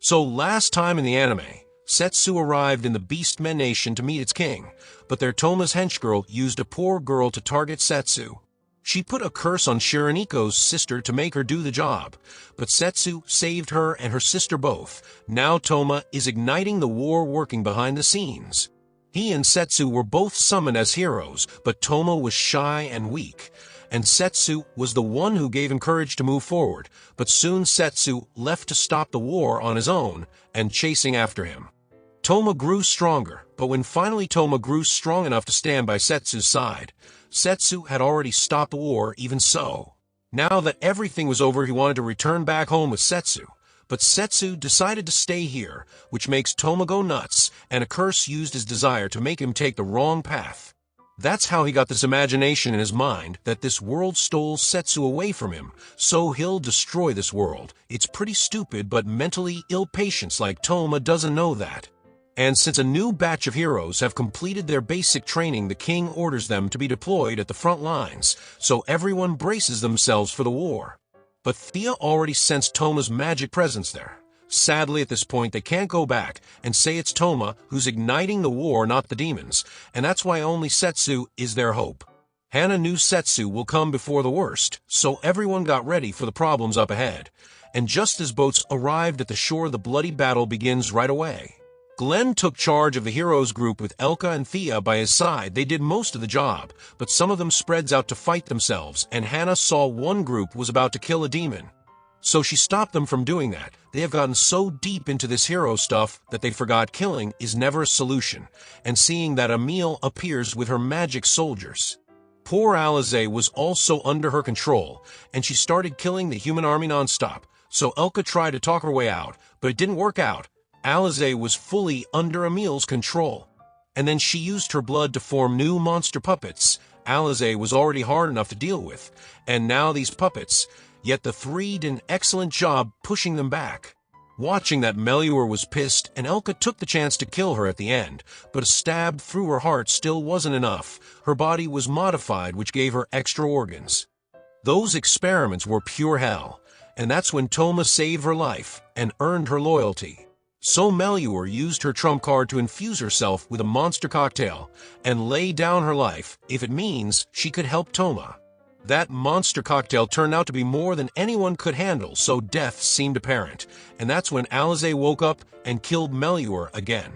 So last time in the anime, Setsu arrived in the Beastmen Nation to meet its king, but their Toma's henchgirl used a poor girl to target Setsu. She put a curse on Shiraniko's sister to make her do the job, but Setsu saved her and her sister both. Now Toma is igniting the war working behind the scenes. He and Setsu were both summoned as heroes, but Toma was shy and weak, and Setsu was the one who gave him courage to move forward, but soon Setsu left to stop the war on his own and chasing after him. Toma grew stronger, but when finally Toma grew strong enough to stand by Setsu's side, Setsu had already stopped the war even so. Now that everything was over, he wanted to return back home with Setsu, but Setsu decided to stay here, which makes Toma go nuts, and a curse used his desire to make him take the wrong path. That's how he got this imagination in his mind that this world stole Setsu away from him, so he'll destroy this world. It's pretty stupid, but mentally ill patients like Toma doesn't know that. And since a new batch of heroes have completed their basic training, the king orders them to be deployed at the front lines, so everyone braces themselves for the war. But Thea already sensed Toma's magic presence there. Sadly, at this point, they can't go back and say it's Toma who's igniting the war, not the demons, and that's why only Setsu is their hope. Hana knew Setsu will come before the worst, so everyone got ready for the problems up ahead. And just as boats arrived at the shore, the bloody battle begins right away. Glenn took charge of the heroes group with Elka and Thea by his side. They did most of the job, but some of them spreads out to fight themselves, and Hana saw one group was about to kill a demon. So she stopped them from doing that. They have gotten so deep into this hero stuff that they forgot killing is never a solution, and seeing that Emil appears with her magic soldiers. Poor Alize was also under her control, and she started killing the human army non-stop, so Elka tried to talk her way out, but it didn't work out. Alize was fully under Emil's control, and then she used her blood to form new monster puppets. Alize was already hard enough to deal with, and now these puppets, yet the three did an excellent job pushing them back. Watching that, Meliour was pissed, and Elka took the chance to kill her at the end, but a stab through her heart still wasn't enough. Her body was modified, which gave her extra organs. Those experiments were pure hell, and that's when Toma saved her life and earned her loyalty. So Meliour used her trump card to infuse herself with a monster cocktail and lay down her life if it means she could help Toma. That monster cocktail turned out to be more than anyone could handle, so death seemed apparent, and that's when Alize woke up and killed Meliour again.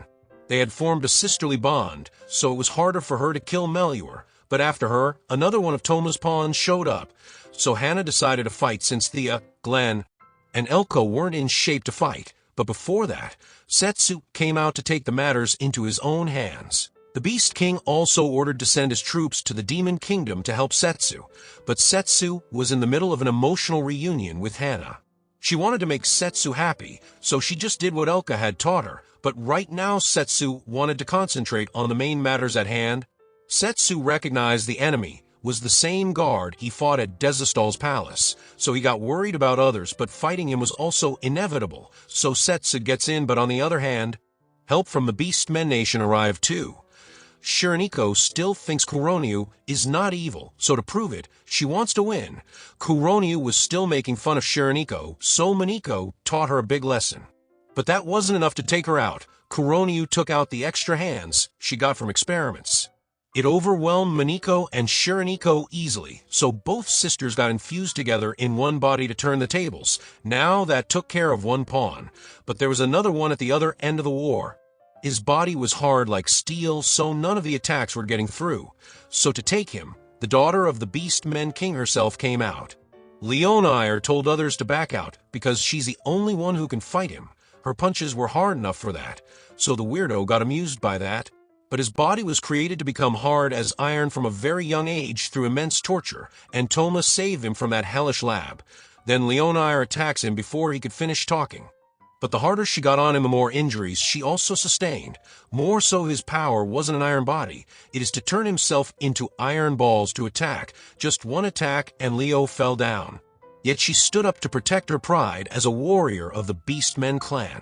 They had formed a sisterly bond, so it was harder for her to kill Meliour, but after her, another one of Toma's pawns showed up, so Hana decided to fight since Thea, Glenn, and Elko weren't in shape to fight. But before that, Setsu came out to take the matters into his own hands. The Beast King also ordered to send his troops to the Demon Kingdom to help Setsu, but Setsu was in the middle of an emotional reunion with Hana. She wanted to make Setsu happy, so she just did what Elka had taught her, but right now Setsu wanted to concentrate on the main matters at hand. Setsu recognized the enemy was the same guard he fought at Desistal's palace, so he got worried about others, but fighting him was also inevitable, so Setsu gets in. But on the other hand, help from the Beastmen Nation arrived too. Shiraniko still thinks Kuronyu is not evil, so to prove it, she wants to win. Kuronyu was still making fun of Shiraniko, so Miniko taught her a big lesson. But that wasn't enough to take her out. Kuronyu took out the extra hands she got from experiments. It overwhelmed Miniko and Shiraniko easily, so both sisters got infused together in one body to turn the tables. Now that took care of one pawn, but there was another one at the other end of the war. His body was hard like steel, so none of the attacks were getting through. So to take him, the daughter of the Beastmen King herself came out. Leonire told others to back out, because she's the only one who can fight him. Her punches were hard enough for that, so the weirdo got amused by that. But his body was created to become hard as iron from a very young age through immense torture, and Toma saved him from that hellish lab. Then Leonire attacks him before he could finish talking. But the harder she got on him, the more injuries she also sustained. More so, his power wasn't an iron body. It is to turn himself into iron balls to attack. Just one attack and Leo fell down. Yet she stood up to protect her pride as a warrior of the Beastmen clan.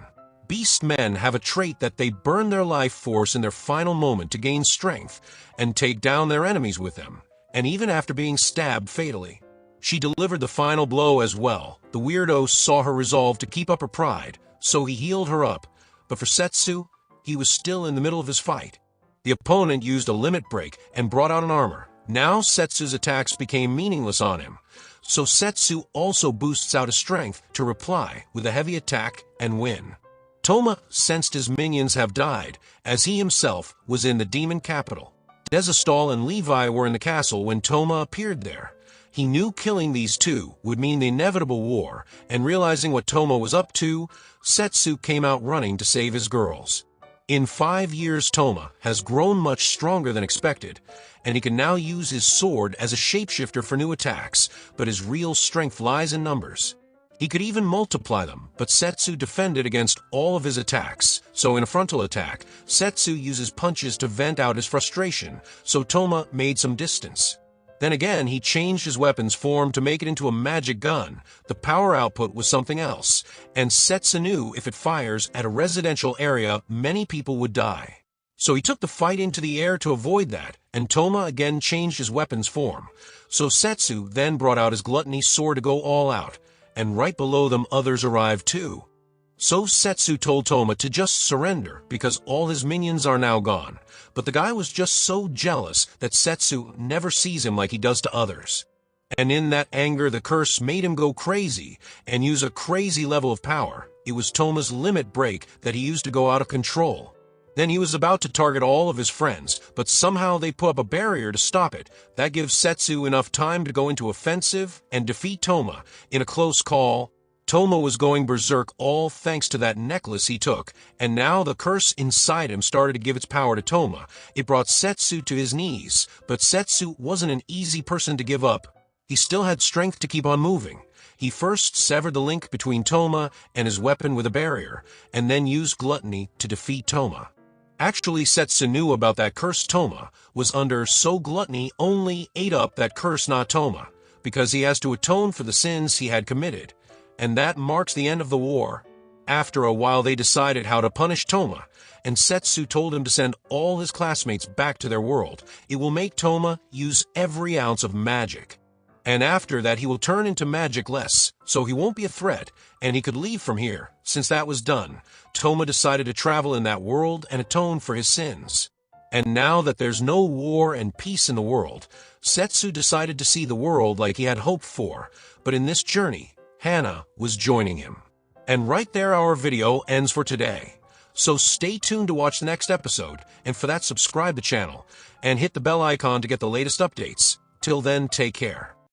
Beastmen have a trait that they burn their life force in their final moment to gain strength and take down their enemies with them, and even after being stabbed fatally. She delivered the final blow as well. The weirdo saw her resolve to keep up her pride, so he healed her up. But for Setsu, he was still in the middle of his fight. The opponent used a limit break and brought out an armor. Now Setsu's attacks became meaningless on him. So Setsu also boosts out his strength to reply with a heavy attack and win. Toma sensed his minions have died, as he himself was in the demon capital. Desistal and Levi were in the castle when Toma appeared there. He knew killing these two would mean the inevitable war, and realizing what Toma was up to, Setsu came out running to save his girls. In 5 years, Toma has grown much stronger than expected, and he can now use his sword as a shapeshifter for new attacks, but his real strength lies in numbers. He could even multiply them, but Setsu defended against all of his attacks, so in a frontal attack, Setsu uses punches to vent out his frustration, so Toma made some distance. Then again, he changed his weapon's form to make it into a magic gun. The power output was something else, and Setsu knew if it fires at a residential area, many people would die. So he took the fight into the air to avoid that, and Toma again changed his weapon's form. So Setsu then brought out his gluttony sword to go all out, and right below them others arrived too. So Setsu told Toma to just surrender because all his minions are now gone. But the guy was just so jealous that Setsu never sees him like he does to others. And in that anger, the curse made him go crazy and use a crazy level of power. It was Toma's limit break that he used to go out of control. Then he was about to target all of his friends, but somehow they put up a barrier to stop it. That gives Setsu enough time to go into offensive and defeat Toma. In a close call, Toma was going berserk all thanks to that necklace he took, and now the curse inside him started to give its power to Toma. It brought Setsu to his knees, but Setsu wasn't an easy person to give up. He still had strength to keep on moving. He first severed the link between Toma and his weapon with a barrier, and then used gluttony to defeat Toma. Actually, Setsu knew about that curse Toma was under, so gluttony only ate up that curse, not Toma, because he has to atone for the sins he had committed. And that marks the end of the war. After a while, they decided how to punish Toma, and Setsu told him to send all his classmates back to their world. It will make Toma use every ounce of magic. And after that, he will turn into magic less, so he won't be a threat, and he could leave from here. Since that was done, Toma decided to travel in that world and atone for his sins. And now that there's no war and peace in the world, Setsu decided to see the world like he had hoped for. But in this journey, Hana was joining him. And right there our video ends for today. So stay tuned to watch the next episode, and for that subscribe the channel, and hit the bell icon to get the latest updates. Till then, take care.